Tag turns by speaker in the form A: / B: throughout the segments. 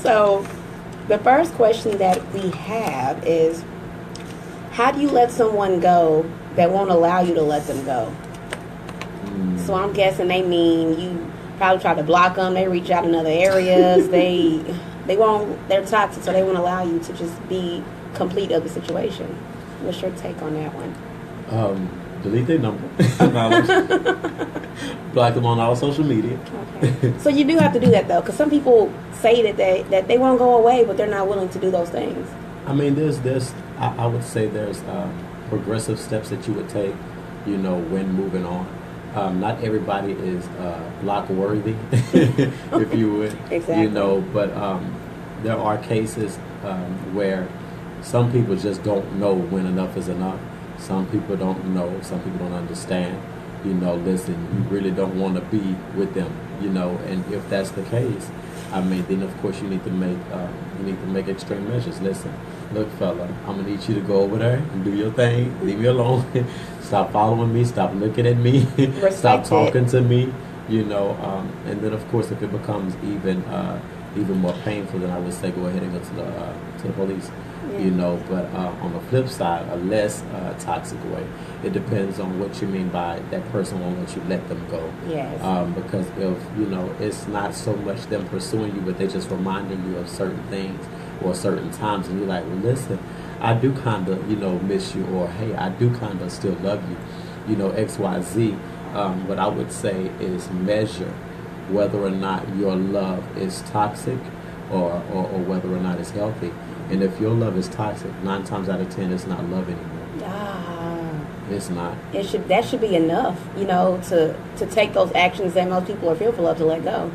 A: So, the first question that we have is, how do you let someone go that won't allow you to let them go? So I'm guessing they mean you probably try to block them. They reach out in other areas. they won't. They're toxic, so they won't allow you to just be complete of the situation. What's your take on that one?
B: Delete their number. Block them on all social media.
A: Okay. So you do have to do that though, because some people say that they won't go away, but they're not willing to do those things.
B: I mean, I would say there's progressive steps that you would take, when moving on. Not everybody is block worthy, if you would.
A: Exactly.
B: But there are cases where some people just don't know when enough is enough. Some people don't know. Some people don't understand. Listen, you really don't want to be with them. And if that's the case, then of course you need to make extreme measures. Listen, look, fella, I'm gonna need you to go over there and do your thing. Leave me alone. Stop following me. Stop looking at me. Stop talking to me. And then of course if it becomes even more painful, then I would say go ahead and go to the police.
A: Yeah.
B: But on the flip side, a less toxic way, it depends on what you mean by that person won't let you let them go.
A: Yes.
B: Because if it's not so much them pursuing you, but they just reminding you of certain things or certain times, and you're like, well, listen, I do kind of miss you, or hey, I do kind of still love you, X, Y, Z. What I would say is measure whether or not your love is toxic or whether or not it's healthy. And if your love is toxic, 9 times out of 10, it's not love anymore. It's not.
A: That should be enough, to take those actions that most people are fearful of to let go.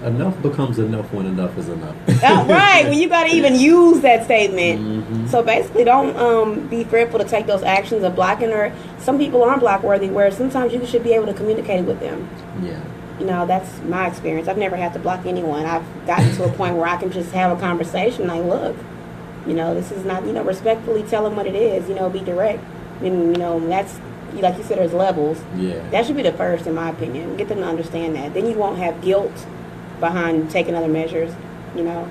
B: Enough becomes enough when enough is enough.
A: Oh, right, when you got to even use that statement.
B: Mm-hmm.
A: So basically, don't be fearful to take those actions of blocking her. Some people aren't block worthy, where sometimes you should be able to communicate with them.
B: Yeah.
A: That's my experience. I've never had to block anyone. I've gotten to a point where I can just have a conversation like, look, this is not, respectfully tell them what it is, be direct. And, that's, like you said, there's levels.
B: Yeah.
A: That should be the first, in my opinion. Get them to understand that. Then you won't have guilt behind taking other measures,
B: Yeah.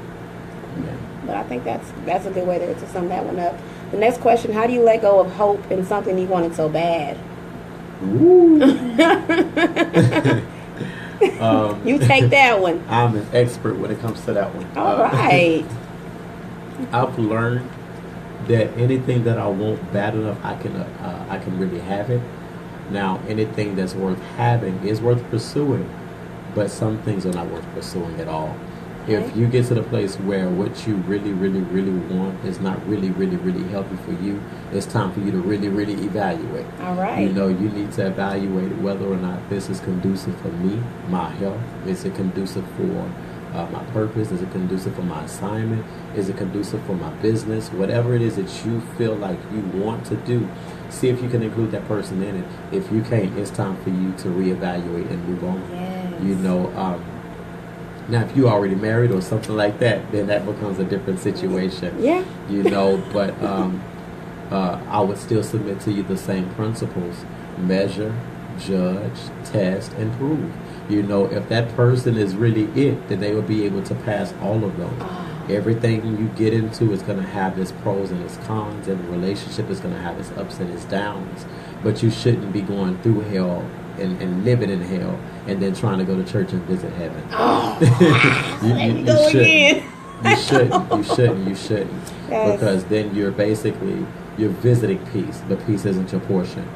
A: But I think that's a good way to sum that one up. The next question, how do you let go of hope in something you wanted so bad?
B: Ooh.
A: You take that one.
B: I'm an expert when it comes to that one.
A: All right.
B: I've learned that anything that I want bad enough, I can really have it. Now, anything that's worth having is worth pursuing, but some things are not worth pursuing at all.
A: Okay.
B: If you get to the place where what you really, really, really want is not really, really, really healthy for you, it's time for you to really, really evaluate.
A: All right.
B: You need to evaluate whether or not this is conducive for me, my health. Is it conducive for my purpose? Is it conducive for my assignment? Is it conducive for my business? Whatever it is that you feel like you want to do, see if you can include that person in it. If you can't, it's time for you to reevaluate and move on.
A: Yes.
B: Now, if you're already married or something like that, then that becomes a different situation.
A: Yeah.
B: But I would still submit to you the same principles. Measure, judge, test, and prove. If that person is really it, then they will be able to pass all of those. Everything you get into is going to have its pros and its cons. Every relationship is going to have its ups and its downs. But you shouldn't be going through hell and living in hell and then trying to go to church and visit heaven. You shouldn't. You shouldn't. Yes. Because then you're visiting peace, but peace isn't your portion.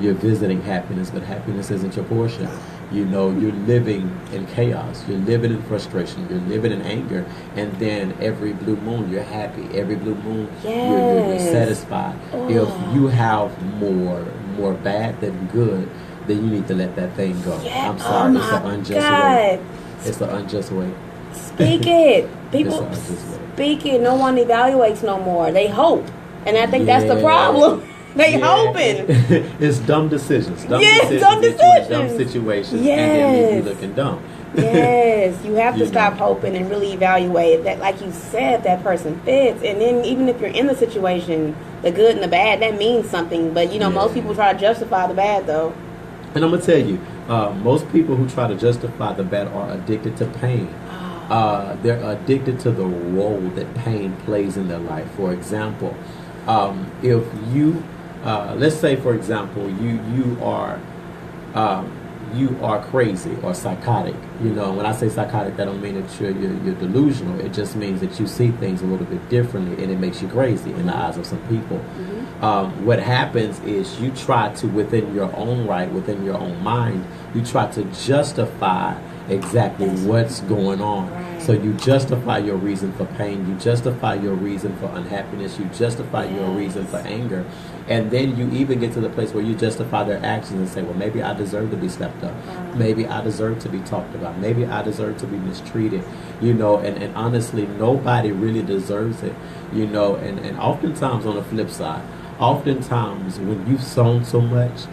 B: You're visiting happiness, but happiness isn't your portion. You're living in chaos. You're living in frustration. You're living in anger. And then every blue moon, you're happy. Every blue moon, you're satisfied. If you have more bad than good, then you need to let that thing go.
A: Yeah.
B: I'm sorry. It's an unjust way. It's an unjust way.
A: Speak it. People speak it. No one evaluates no more. They hope. And I think that's the problem. They hoping.
B: It's dumb decisions.
A: Dumb
B: situations.
A: Yes.
B: And then leave you looking dumb.
A: Yes. You have to stop hoping and really evaluate that, like you said, that person fits. And then even if you're in the situation, the good and the bad, that means something. But, most people try to justify the bad, though.
B: And I'm going to tell you, most people who try to justify the bad are addicted to pain. They're addicted to the role that pain plays in their life. For example, if you, let's say, for example, you are crazy or psychotic. You know, when I say psychotic, that don't mean that you're delusional. It just means that you see things a little bit differently, and it makes you crazy in the eyes of some people. What happens is you try to, within your own right, within your own mind, you try to justify exactly what's going on.
A: Right.
B: So you justify your reason for pain, you justify your reason for unhappiness, you justify your reason for anger, and then you even get to the place where you justify their actions and say, well, maybe I deserve to be slept up, maybe I deserve to be talked about, maybe I deserve to be mistreated, you know, and honestly, nobody really deserves it, you know, and oftentimes on the flip side, oftentimes when you've sown so much,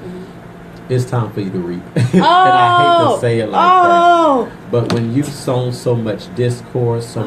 B: it's time for you to reap. And I hate to say it like that. But when you've sown so much discourse, so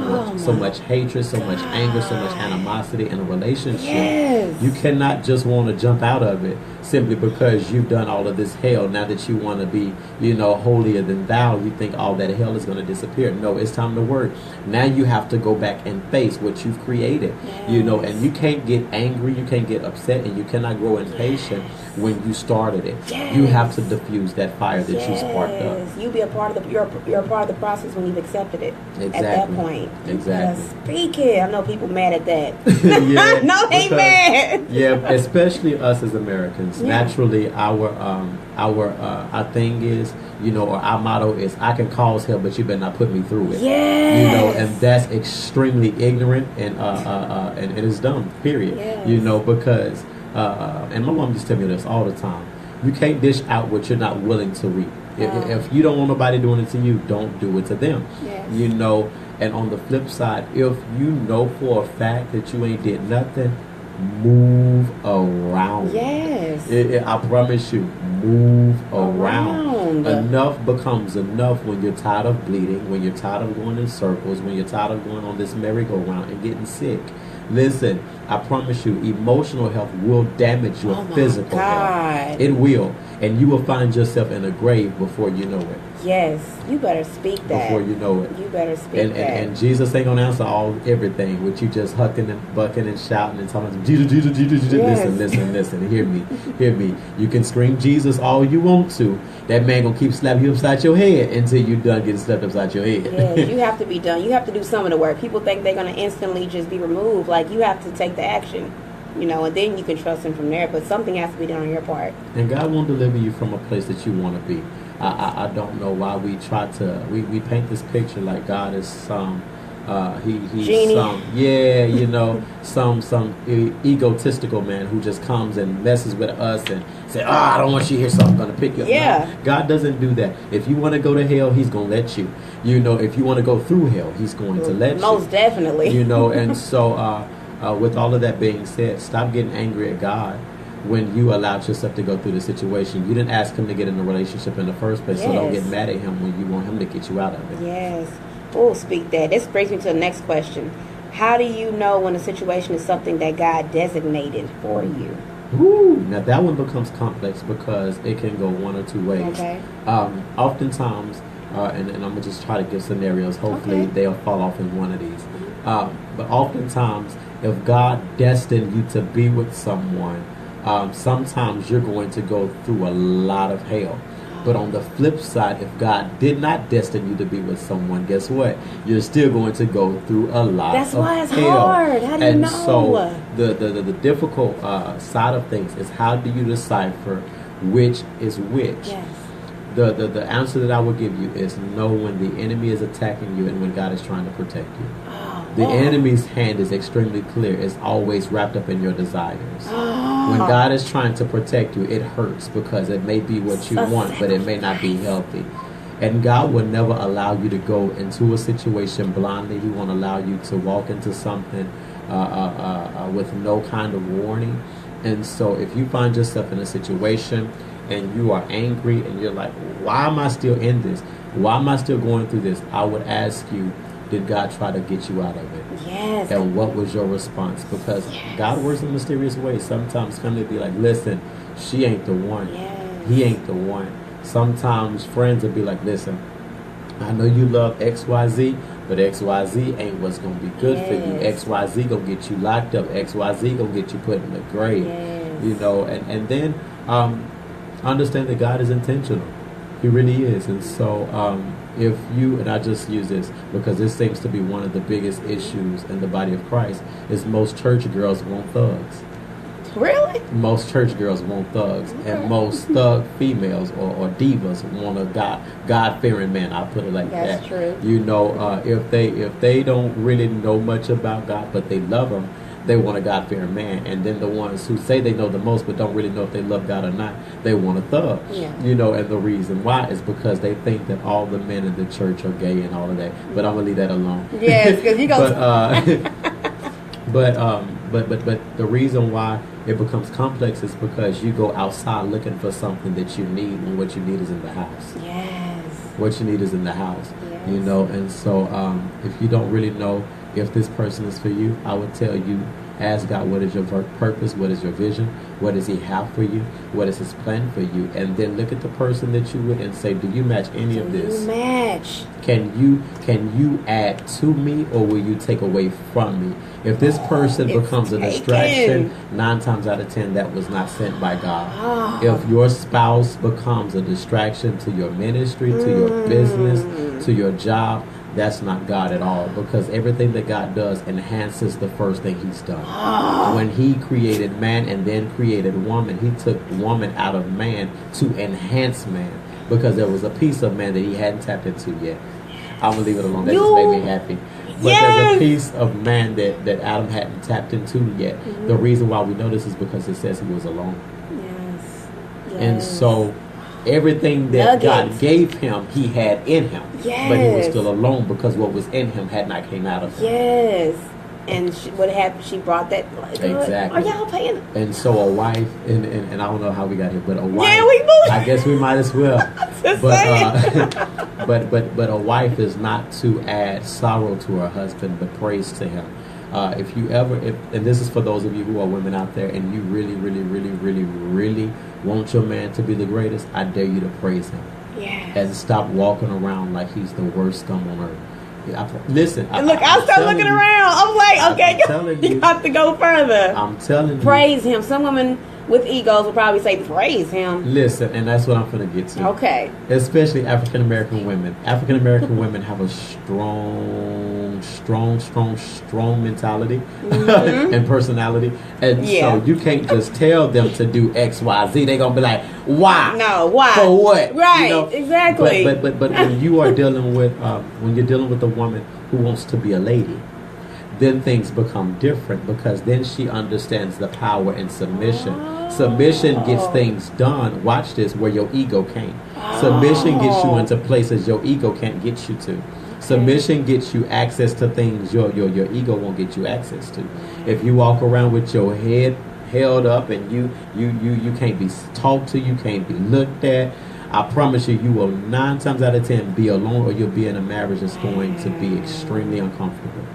B: much hatred, so much anger, so much animosity in a relationship, you cannot just want to jump out of it simply because you've done all of this hell. Now that you want to be, you know, holier than thou, you think all that hell is going to disappear. No, it's time to work. Now you have to go back and face what you've created, you know, and you can't get angry, you can't get upset, and you cannot grow impatient when you started it. You have to diffuse that fire that you sparked up.
A: You be a part of the, you're a part of the process when you've accepted it. At that point.
B: Exactly.
A: Speak it. I know people mad at that.
B: Yeah,
A: no, they mad.
B: Yeah, especially us as Americans. Naturally, our thing is, you know, or our motto is, I can cause hell, but you better not put me through it. You know, and that's extremely ignorant and it is dumb. Period. You know, because and my mom used to tell me this all the time. You can't dish out what you're not willing to reap. If you don't want nobody doing it to you, don't do it to them. You know, and on the flip side, if you know for a fact that you ain't did nothing, move around. I promise you, move around. Enough becomes enough when you're tired of bleeding, when you're tired of going in circles, when you're tired of going on this merry-go-round and getting sick. Listen, I promise you, emotional health will damage your physical health. It will. And you will find yourself in a grave before you know it.
A: Yes, you better speak that.
B: Before you know it.
A: You better speak that.
B: And Jesus ain't going to answer everything with you just hucking and bucking and shouting and talking, Jesus, Jesus, Jesus, Jesus. Listen, hear me. You can scream Jesus all you want to. That man going to keep slapping you upside your head until you're done getting slapped upside your head.
A: Yes, you have to be done. You have to do some of the work. People think they're going to instantly just be removed. Like, you have to take the action. You know, and then you can trust him from there. But something has to be done on your part. And
B: God won't deliver you from a place that you want to be. I don't know why we try to, we paint this picture like God is some, he's
A: Genie.
B: some egotistical man who just comes and messes with us and say, I don't want you here, so I'm going to pick you up. No, God doesn't do that. If you want to go to hell, he's going to let you. You know, if you want to go through hell, he's going to let you.
A: Most definitely.
B: You know, and so with all of that being said, stop getting angry at God when you allowed yourself to go through the situation. You didn't ask him to get in a relationship in the first place, so don't get mad at him when you want him to get you out of it.
A: Yes. Oh, speak that. This brings me to the next question. How do you know when a situation is something that God designated for you?
B: Ooh, now that one becomes complex because it can go one or two ways.
A: Okay.
B: Oftentimes, and I'm going to just try to give scenarios. Hopefully they'll fall off in one of these. But oftentimes, if God destined you to be with someone, sometimes you're going to go through a lot of hell. But on the flip side, if God did not destine you to be with someone, guess what? You're still going to go through a lot of hell.
A: That's why it's hard. How do you know?
B: So the difficult side of things is, how do you decipher which is which?
A: Yes.
B: The answer that I will give you is know when the enemy is attacking you and when God is trying to protect you. The enemy's hand is extremely clear. It's always wrapped up in your desires. When God is trying to protect you, it hurts because it may be what you want, but it may not be healthy. And God will never allow you to go into a situation blindly. He won't allow you to walk into something with no kind of warning. And so if you find yourself in a situation and you are angry and you're like, why am I still in this? Why am I still going through this? I would ask you, did God try to get you out of it?
A: Yes.
B: And what was your response? Because God works in mysterious ways. Sometimes family be like, listen, she ain't the one.
A: Yes.
B: He ain't the one. Sometimes friends will be like, listen, I know you love XYZ, but XYZ ain't what's gonna be good for you. XYZ gonna get you locked up. XYZ gonna get you put in the grave. You know, and then understand that God is intentional. He really is. And so if you, and I just use this because this seems to be one of the biggest issues in the body of Christ, is most church girls want thugs.
A: Really?
B: Most church girls want thugs, and most thug females or divas want a God-fearing man. I'll put it like that.
A: That's true.
B: You know, if they don't really know much about God, but they love Him, they want a God-fearing man. And then the ones who say they know the most, but don't really know if they love God or not, they want a thug.
A: Yeah.
B: You know, and the reason why is because they think that all the men in the church are gay and all of that. But I'm gonna leave that alone.
A: Yes, because you go.
B: But the reason why it becomes complex is because you go outside looking for something that you need, when what you need is in the house.
A: Yes.
B: What you need is in the house.
A: Yes.
B: You know, and so if you don't really know if this person is for you, I would tell you, ask God, what is your purpose? What is your vision? What does He have for you? What is His plan for you? And then look at the person that you with and say, do you match any of this?
A: Do you match?
B: Can you add to me, or will you take away from me? If this person becomes a distraction, 9 times out of 10, that was not sent by God. If your spouse becomes a distraction to your ministry, to your business, to your job, that's not God at all, because everything that God does enhances the first thing He's done. When He created man and then created woman, He took woman out of man to enhance man, because there was a piece of man that He hadn't tapped into yet. I'm going to leave it alone. That just made me happy. But there's a piece of man that Adam hadn't tapped into yet. The reason why we know this is because it says he was alone.
A: Yes.
B: And so everything that God gave him, he had in him.
A: Yes.
B: But he was still alone because what was in him had not came out of him.
A: Yes. And what happened? She brought that.
B: Exactly.
A: Are y'all paying?
B: And so a wife, and I don't know how we got here, but a wife.
A: Yeah, we moved.
B: I guess we might as well. But a wife is not to add sorrow to her husband, but praise to him. If you ever, and this is for those of you who are women out there, and you really, really, really, really, really want your man to be the greatest, I dare you to praise him.
A: Yes.
B: And stop walking around like he's the worst scum on earth. Listen.
A: Look, I started looking around. I'm like, okay, you have to go further.
B: I'm telling you.
A: Praise him. Some women with egos will probably say, praise him.
B: Listen, and that's what I'm going to get to.
A: Okay.
B: Especially African American women. African American women have a strong mentality and personality. And so you can't just tell them to do X, Y, Z. They're going to be like, why?
A: No, why?
B: For what?
A: Right,
B: you know?
A: exactly.
B: But when you are dealing with, when you're dealing with a woman who wants to be a lady, then things become different, because then she understands the power in submission. Submission gets things done, watch this, where your ego can't. Submission gets you into places your ego can't get you to. Submission gets you access to things your ego won't get you access to. If you walk around with your head held up and you can't be talked to, you can't be looked at, I promise you will 9 times out of 10 be alone, or you'll be in a marriage that's going to be extremely uncomfortable.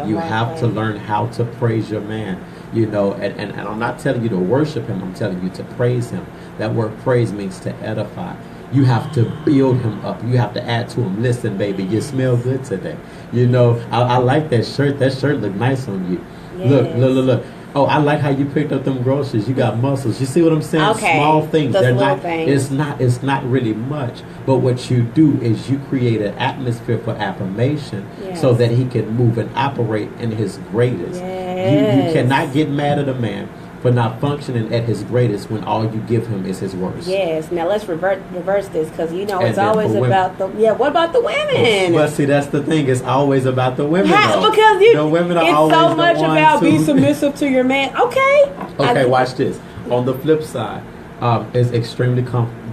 B: You have to learn how to praise your man, you know, and I'm not telling you to worship him, I'm telling you to praise him. That word praise means to edify. You have to build him up. You have to add to him. Listen, baby, you smell good today. You know, I like that shirt. That shirt look nice on you. Yes. Look. Oh, I like how you picked up them groceries. You got muscles. You see what I'm saying?
A: Okay.
B: Small things.
A: Those
B: They're
A: little
B: not.
A: things.
B: It's not really much. But what you do is you create an atmosphere for affirmation, so that he can move and operate in his greatest.
A: Yes.
B: You cannot get mad at a man for not functioning at his greatest when all you give him is his worst.
A: Yes. Now let's reverse this, because you know it's always about the what about the women?
B: Well, see, that's the thing. It's always about the women.
A: Because
B: the women are
A: it's
B: always
A: so much
B: the ones
A: about
B: who...
A: be submissive to your man. Okay,
B: watch this. On the flip side, it's extremely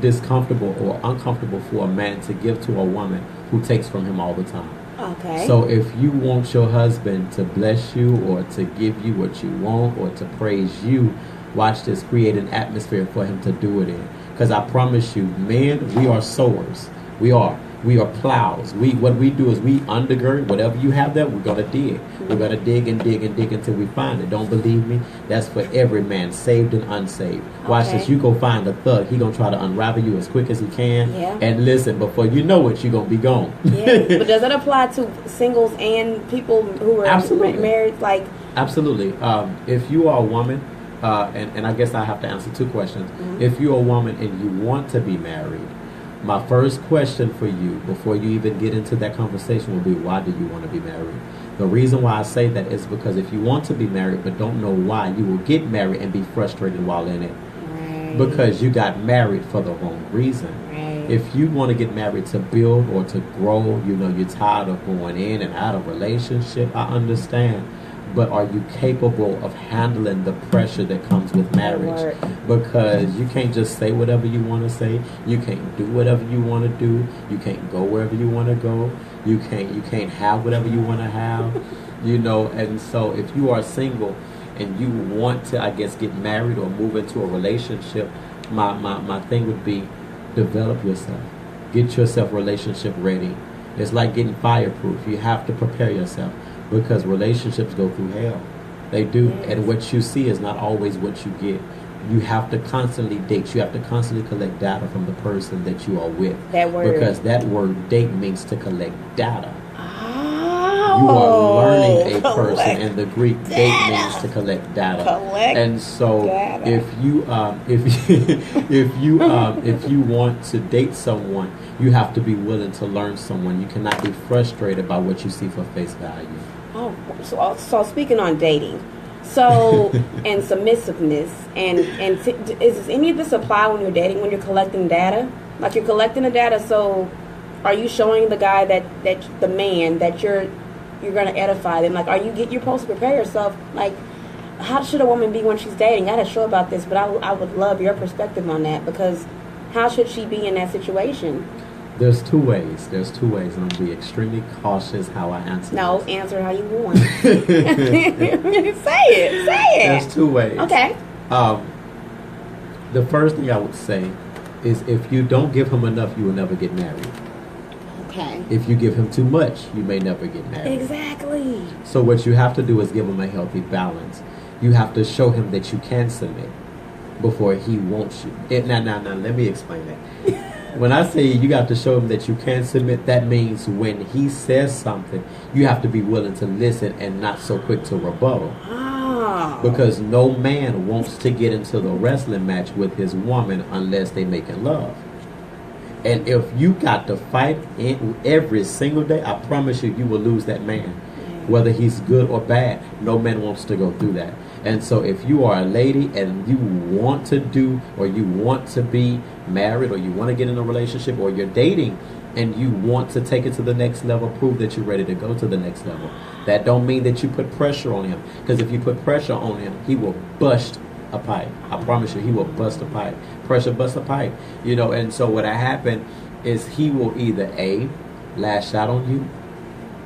B: discomfortable or uncomfortable for a man to give to a woman who takes from him all the time.
A: Okay.
B: So if you want your husband to bless you, or to give you what you want, or to praise you, watch this, create an atmosphere for him to do it in. Because I promise you, men, we are sowers. We are. We are plows. What we do is we undergird whatever you have there. We're gonna dig. We're gonna dig and dig and dig until we find it. Don't believe me? That's for every man, saved and unsaved. Watch
A: Okay.
B: this. You go find a thug. He gonna try to unravel you as quick as he can.
A: Yeah.
B: And listen, before you know it, you're gonna be gone.
A: Yeah. But does it apply to singles and people who are
B: Absolutely.
A: married? Like,
B: Absolutely. If you are a woman, and I guess I have to answer two questions. If you're a woman and you want to be married, my first question for you before you even get into that conversation will be, why do you want to be married? The reason why I say that is because if you want to be married but don't know why, you will get married and be frustrated while in it.
A: right.
B: Because you got married for the wrong reason.
A: Right.
B: If you want to get married to build or to grow, you're tired of going in and out of relationship, I understand. But are you capable of handling the pressure that comes with marriage? Because you can't just say whatever you want to say. You can't do whatever you want to do. You can't go wherever you want to go. You can't have whatever you want to have. And so if you are single and you want to, I guess, get married or move into a relationship, my thing would be develop yourself. Get yourself relationship ready. It's like getting fireproof. You have to prepare yourself. Because relationships go through hell. They do.
A: Yes.
B: And what you see is not always what you get. You have to constantly date. You have to constantly collect data from the person that you are with.
A: That word.
B: Because that word date means to collect data.
A: Oh,
B: You are learning a person,
A: collect
B: and the Greek date means to collect data.
A: Collect
B: and so
A: data.
B: if you if you want to date someone, you have to be willing to learn someone. You cannot be frustrated by what you see for face value.
A: Oh, so speaking on dating, so and submissiveness, does any of this apply when you're dating, when you're collecting data? Like you're collecting the data, so are you showing the guy that the man that you're going to edify them? Like, you're supposed to prepare yourself? Like, how should a woman be when she's dating? I had a show about this, but I would love your perspective on that, because how should she be in that situation?
B: There's two ways, and I'm going to be extremely cautious how I answer
A: No,
B: this.
A: answer how you want. Say it.
B: There's two ways.
A: Okay.
B: The first thing I would say is if you don't give him enough, you will never get married.
A: Okay.
B: If you give him too much, you may never get married.
A: Exactly.
B: So what you have to do is give him a healthy balance. You have to show him that you can submit before he wants you. Now, let me explain that. When I say you got to show him that you can submit, that means when he says something, you have to be willing to listen and not so quick to rebuttal.
A: Oh.
B: Because no man wants to get into the wrestling match with his woman unless they making love. And if you got to fight every single day, I promise you will lose that man. Whether he's good or bad, no man wants to go through that. And so if you are a lady and you want to do, or you want to be married, or you want to get in a relationship, or you're dating and you want to take it to the next level, prove that you're ready to go to the next level. That don't mean that you put pressure on him. Because if you put pressure on him, he will bust a pipe. I promise you, he will bust a pipe. Pressure busts a pipe. And so what happened is he will either A, lash out on you,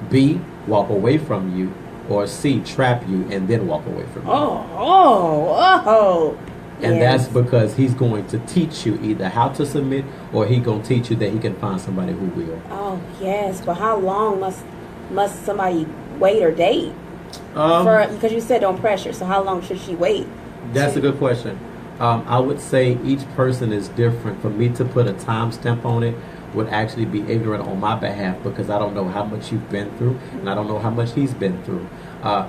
B: B, walk away from you, or C, trap you and then walk away from you.
A: Oh.
B: And
A: Yes.
B: that's because he's going to teach you either how to submit, or he's going to teach you that he can find somebody who will.
A: Oh, yes. But how long must somebody wait or date? Because you said don't pressure. So how long should she wait?
B: That's a good question. I would say each person is different. For me to put a timestamp on it would actually be ignorant on my behalf, because I don't know how much you've been through, and I don't know how much he's been through.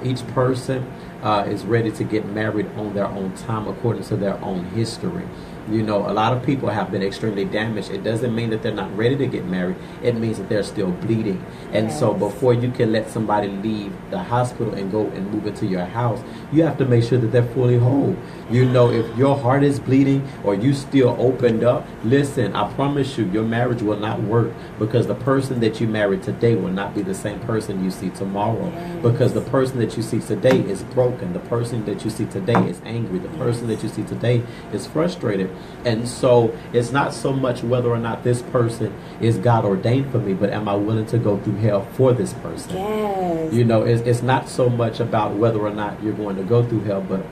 B: Each person is ready to get married on their own time according to their own history. A lot of people have been extremely damaged. It doesn't mean that they're not ready to get married. It means that they're still bleeding. And so before you can let somebody leave the hospital and go and move into your house, you have to make sure that they're fully whole. If your heart is bleeding or you still opened up, listen, I promise you, your marriage will not work, because the person that you married today will not be the same person you see tomorrow.
A: Yes.
B: Because the person that you see today is broken. The person that you see today is angry. The person that you see today is frustrated. And so it's not so much whether or not this person is God ordained for me, but am I willing to go through hell for this person?
A: Yes.
B: It's not so much about whether or not you're going to go through hell, but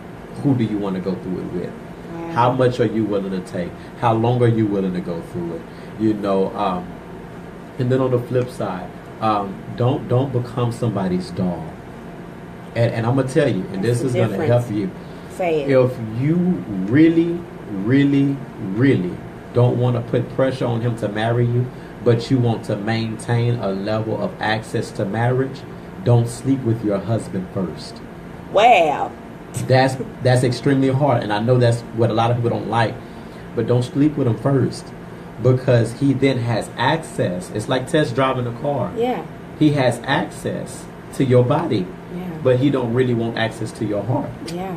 B: who do you want to go through it with?
A: Wow.
B: How much are you willing to take? How long are you willing to go through it? And then on the flip side, don't become somebody's dog. And I'm gonna tell you, and this is gonna help you.
A: Say it.
B: If you really, really, really don't want to put pressure on him to marry you, but you want to maintain a level of access to marriage, don't sleep with your husband first.
A: Wow.
B: That's extremely hard, and I know that's what a lot of people don't like. But don't sleep with him first, because he then has access. It's like test driving a car.
A: Yeah.
B: He has access to your body, but he don't really want access to your heart.
A: Yeah.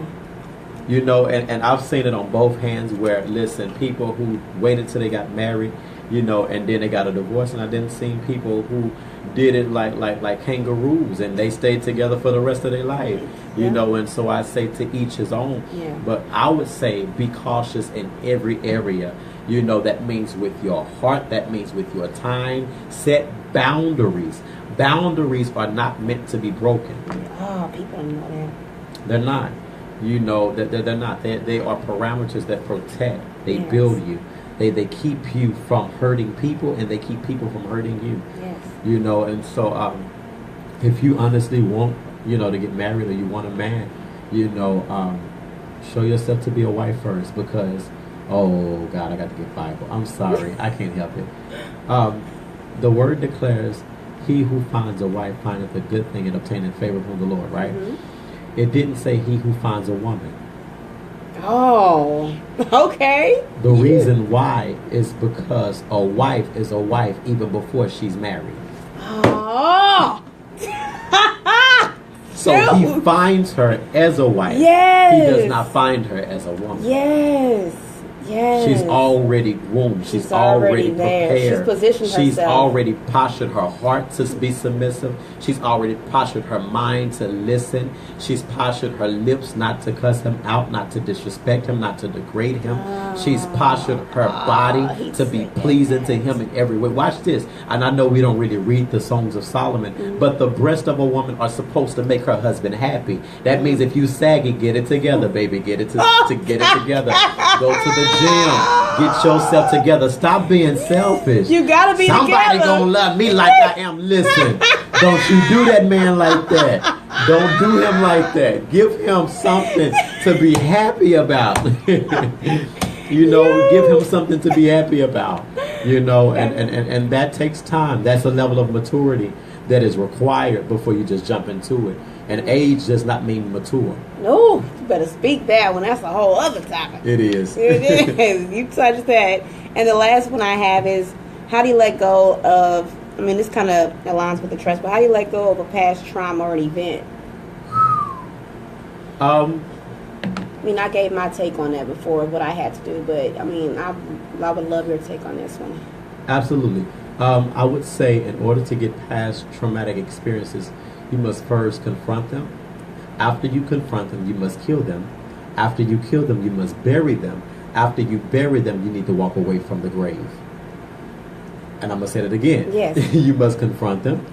B: You know, and I've seen it on both hands where, listen, people who waited till they got married, you know, and then they got a divorce, and I didn't see people who did it like kangaroos, and they stayed together for the rest of their life, you know. And so I say, to each his own. Yeah. But I would say be cautious in every area. You know, that means with your heart, that means with your time. Set boundaries. Boundaries are not meant to be broken.
A: Oh, people don't know that.
B: They're not. You know, that they're not. They are parameters that protect. They build you. They keep you from hurting people, and they keep people from hurting you.
A: Yes.
B: You know, and so if you honestly want, you know, to get married, or you want a man, you know, show yourself to be a wife first, because, oh God, I got to get Bible. I'm sorry, I can't help it. The word declares, "He who finds a wife findeth a good thing and obtaineth favor from the Lord." Right? Mm-hmm. It didn't say he who finds a woman.
A: Oh, okay.
B: The reason why is because a wife is a wife even before she's married.
A: Oh.
B: So he finds her as a wife.
A: Yes.
B: He does not find her as a woman.
A: Yes. Yes.
B: She's already groomed. She's already prepared.
A: She's positioned herself.
B: She's already postured her heart to be submissive. She's already postured her mind to listen. She's postured her lips not to cuss him out, not to disrespect him, not to degrade him. She's postured her body to be pleasing to him in every way. Watch this. And I know we don't really read the Songs of Solomon, but the breasts of a woman are supposed to make her husband happy. That means if you saggy, get it together, baby. Get it to get it together. Go to the gym. Get yourself together. Stop being selfish.
A: You gotta be
B: Somebody
A: together.
B: gonna love me like I am. Listen, don't you do that man like that. Don't do him like that. Give him something to be happy about. You know, give him something to be happy about. You know, and that takes time. That's a level of maturity that is required before you just jump into it. And age does not mean mature.
A: No, you better speak that one. That's a whole other topic.
B: It is.
A: It is. You touched that. And the last one I have is, how do you let go of, I mean, this kind of aligns with the trust, but how do you let go of a past trauma or an event? I mean, I gave my take on that before, what I had to do, but I mean, I would love your take on this one.
B: Absolutely. I would say, in order to get past traumatic experiences, you must first confront them. After you confront them, you must kill them. After you kill them, you must bury them. After you bury them, you need to walk away from the grave. And I'm going to say that again.
A: Yes.
B: You must confront them.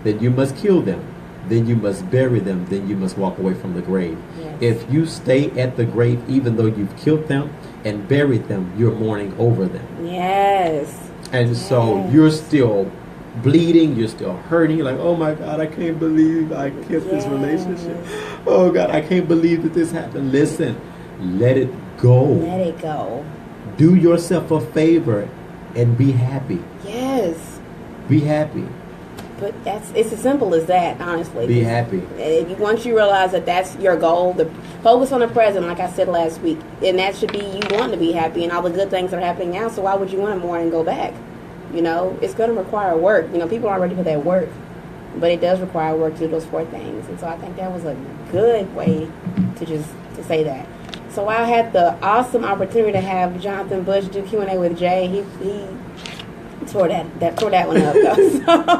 B: Then you must kill them. Then you must bury them. Then you must walk away from the grave. Yes. If you stay at the grave, even though you've killed them and buried them, you're mourning over them.
A: Yes.
B: And so you're still bleeding, you're still hurting. You're like, oh my God, I can't believe I kept this relationship. Oh God, I can't believe that this happened. Listen, let it go.
A: Let it go.
B: Do yourself a favor and be happy.
A: Yes.
B: Be happy.
A: But it's as simple as that, honestly.
B: Be happy.
A: Once you realize that that's your goal, the focus on the present, like I said last week, and that should be you want to be happy and all the good things that are happening now. So why would you want to mourn and go back? You know, it's going to require work. You know, people aren't ready for that work, but it does require work to do those 4 things. And so I think that was a good way to say that. So I had the awesome opportunity to have Jonathan Bush do Q&A with Jay. He tore that one up, though. So